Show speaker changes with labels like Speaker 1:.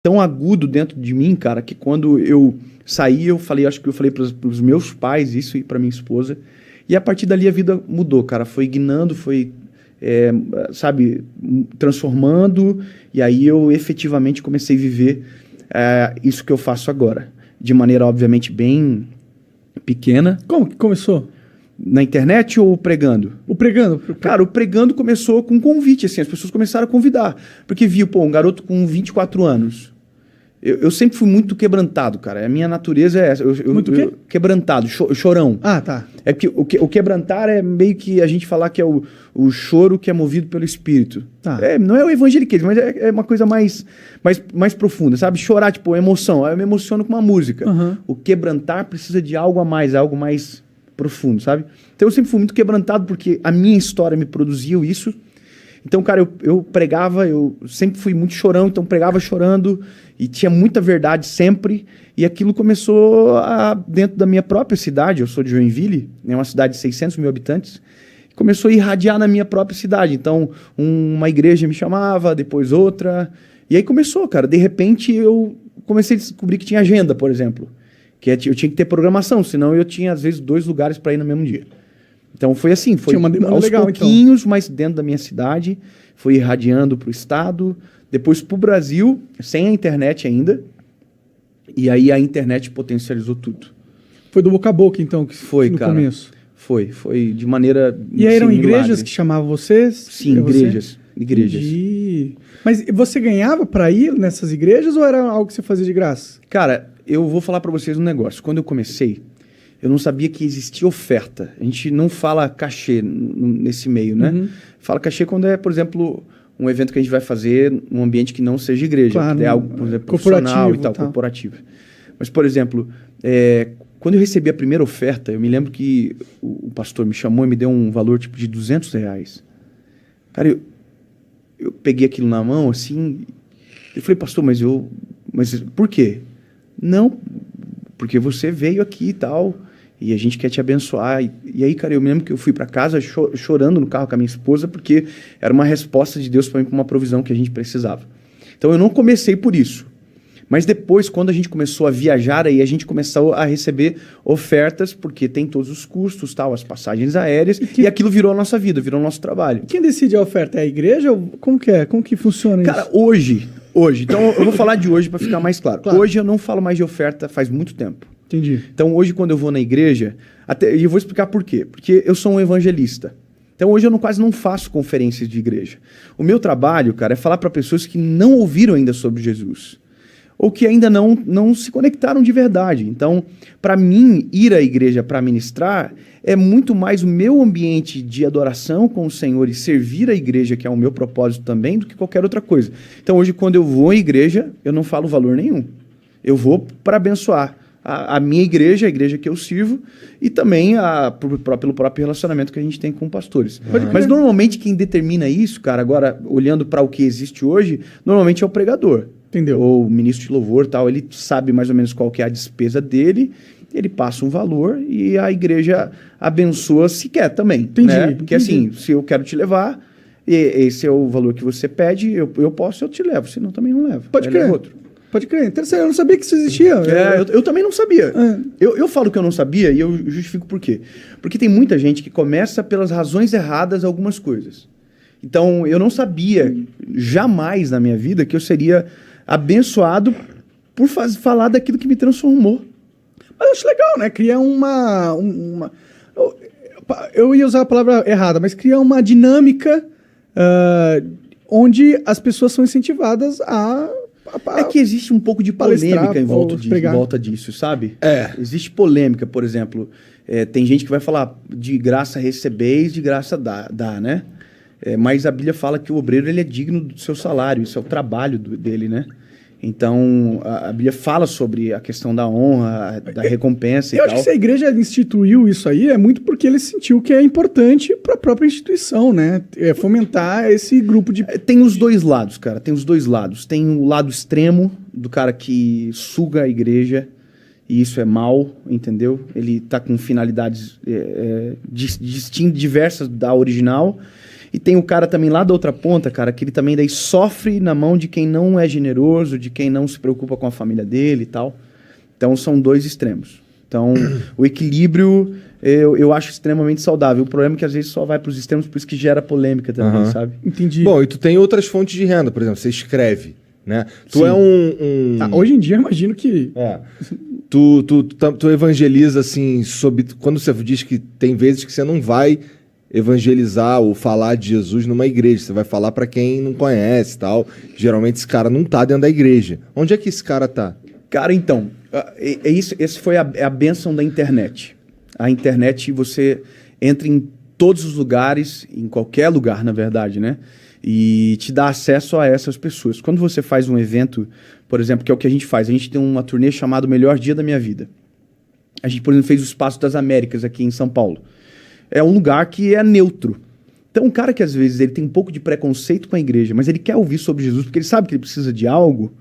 Speaker 1: tão agudo dentro de mim, cara, que quando eu saí, acho que eu falei pros meus pais isso e pra minha esposa. E a partir dali a vida mudou, cara. Foi guinando, sabe, transformando. E aí eu efetivamente comecei a viver isso que eu faço agora. De maneira, obviamente, bem pequena.
Speaker 2: Como que começou?
Speaker 1: Na internet ou pregando?
Speaker 2: O pregando?
Speaker 1: Cara, o pregando começou com um convite, assim. As pessoas começaram a convidar. Porque viu, um garoto com 24 anos. Eu sempre fui muito quebrantado, cara. A minha natureza é essa.
Speaker 2: Muito o quê?
Speaker 1: Quebrantado, chorão.
Speaker 2: Ah, tá.
Speaker 1: É que o quebrantar é meio que a gente falar que é o choro que é movido pelo Espírito.
Speaker 2: Tá.
Speaker 1: Não é o evangeliquismo, mas é uma coisa mais profunda, sabe? Chorar, tipo, emoção. Eu me emociono com uma música.
Speaker 2: Uhum.
Speaker 1: O quebrantar precisa de algo a mais, algo mais profundo, sabe? Então eu sempre fui muito quebrantado porque a minha história me produziu isso. Então, cara, eu pregava, eu sempre fui muito chorão, então pregava chorando e tinha muita verdade sempre. E aquilo começou dentro da minha própria cidade. Eu sou de Joinville, é uma cidade de 600 mil habitantes. Começou a irradiar na minha própria cidade. Então, uma igreja me chamava, depois outra. E aí começou, cara. De repente, eu comecei a descobrir que tinha agenda, por exemplo. Que eu tinha que ter programação, senão eu tinha, às vezes, 2 lugares para ir no mesmo dia. Então foi assim, foi aos
Speaker 2: legal,
Speaker 1: pouquinhos, então. Mas dentro da minha cidade, foi irradiando para o estado, depois para o Brasil, sem a internet ainda, e aí a internet potencializou tudo.
Speaker 2: Foi do boca a boca, então, que
Speaker 1: foi,
Speaker 2: no
Speaker 1: cara,
Speaker 2: começo?
Speaker 1: Foi de maneira...
Speaker 2: E aí eram igrejas que chamavam vocês?
Speaker 1: Sim, igrejas.
Speaker 2: Entendi. Mas você ganhava para ir nessas igrejas ou era algo que você fazia de graça?
Speaker 1: Cara, eu vou falar para vocês um negócio. Quando eu comecei, eu não sabia que existia oferta. A gente não fala cachê nesse meio, né?
Speaker 2: Uhum.
Speaker 1: Fala cachê quando é, por exemplo, um evento que a gente vai fazer num ambiente que não seja igreja.
Speaker 2: Claro,
Speaker 1: que é algo, por exemplo, profissional e tal, corporativo. Mas, por exemplo, quando eu recebi a primeira oferta, eu me lembro que o pastor me chamou e me deu um valor tipo de R$200. Cara, eu peguei aquilo na mão, assim, eu falei, pastor, mas por quê? Não, porque você veio aqui e tal, e a gente quer te abençoar. E aí, cara, eu me lembro que eu fui para casa chorando no carro com a minha esposa, porque era uma resposta de Deus para mim, para uma provisão que a gente precisava. Então eu não comecei por isso. Mas depois, quando a gente começou a viajar, aí a gente começou a receber ofertas, porque tem todos os custos, tal, as passagens aéreas, e aquilo virou a nossa vida, virou o nosso trabalho.
Speaker 2: Quem decide a oferta? É a igreja? Como que é? Como que funciona isso?
Speaker 1: Cara, hoje, então eu vou falar de hoje para ficar mais claro. Hoje eu não falo mais de oferta faz muito tempo.
Speaker 2: Entendi.
Speaker 1: Então hoje quando eu vou na igreja, e eu vou explicar por quê. Porque eu sou um evangelista. Então hoje eu quase não faço conferências de igreja. O meu trabalho, cara, é falar para pessoas que não ouviram ainda sobre Jesus. Ou que ainda não se conectaram de verdade. Então, para mim, ir à igreja para ministrar é muito mais o meu ambiente de adoração com o Senhor e servir a igreja, que é o meu propósito também, do que qualquer outra coisa. Então, hoje, quando eu vou à igreja, eu não falo valor nenhum. Eu vou para abençoar a minha igreja, a igreja que eu sirvo, e também pelo próprio relacionamento que a gente tem com pastores. Mas, normalmente, quem determina isso, cara, agora, olhando para o que existe hoje, normalmente é o pregador.
Speaker 2: Entendeu?
Speaker 1: Ou o ministro de louvor, tal, ele sabe mais ou menos qual que é a despesa dele, ele passa um valor e a igreja abençoa se quer também.
Speaker 2: Entendi,
Speaker 1: né? Porque assim, se eu quero te levar, esse é o valor que você pede, eu te levo, senão também não levo.
Speaker 2: Pode crer.
Speaker 1: Outro.
Speaker 2: Pode crer. Interessante, eu não sabia que isso existia.
Speaker 1: Eu também não sabia. Eu falo que eu não sabia e eu justifico por quê. Porque tem muita gente que começa pelas razões erradas algumas coisas. Então, eu não sabia jamais na minha vida que eu seria abençoado por falar daquilo que me transformou.
Speaker 2: Mas eu acho legal, né? Cria eu ia usar a palavra errada, mas cria uma dinâmica onde as pessoas são incentivadas a
Speaker 1: É que existe um pouco de polêmica em volta disso, sabe? Existe polêmica, por exemplo. Tem gente que vai falar de graça recebeis, de graça dá, né? Mas a Bíblia fala que o obreiro ele é digno do seu salário, isso é o trabalho dele, né? Então, a Bíblia fala sobre a questão da honra, da recompensa e tal.
Speaker 2: Eu acho que se a igreja instituiu isso aí, é muito porque ele sentiu que é importante para a própria instituição, né? Fomentar esse grupo de...
Speaker 1: Tem os dois lados, cara, tem os dois lados. Tem o lado extremo do cara que suga a igreja, e isso é mal, entendeu? Ele tá com finalidades diversas da original. E tem o cara também lá da outra ponta, cara, que ele também daí sofre na mão de quem não é generoso, de quem não se preocupa com a família dele e tal. Então são dois extremos. Então o equilíbrio eu acho extremamente saudável. O problema é que às vezes só vai para os extremos, por isso que gera polêmica também, sabe?
Speaker 2: Entendi.
Speaker 3: Bom, e tu tem outras fontes de renda, por exemplo, você escreve, né? Tu
Speaker 1: Sim.
Speaker 3: é um...
Speaker 2: Hoje em dia, eu imagino que...
Speaker 3: Tu evangeliza, assim, quando você diz que tem vezes que você não vai evangelizar ou falar de Jesus numa igreja, você vai falar para quem não conhece e tal. Geralmente esse cara não tá dentro da igreja. Onde é que esse cara tá?
Speaker 1: Cara, então, esse foi a bênção da internet. A internet, você entra em todos os lugares, em qualquer lugar, na verdade, né? E te dá acesso a essas pessoas. Quando você faz um evento, por exemplo, que é o que a gente faz, a gente tem uma turnê chamada O Melhor Dia da Minha Vida. A gente, por exemplo, fez o Espaço das Américas aqui em São Paulo. É um lugar que é neutro. Então, um cara que às vezes ele tem um pouco de preconceito com a igreja, mas ele quer ouvir sobre Jesus, porque ele sabe que ele precisa de algo,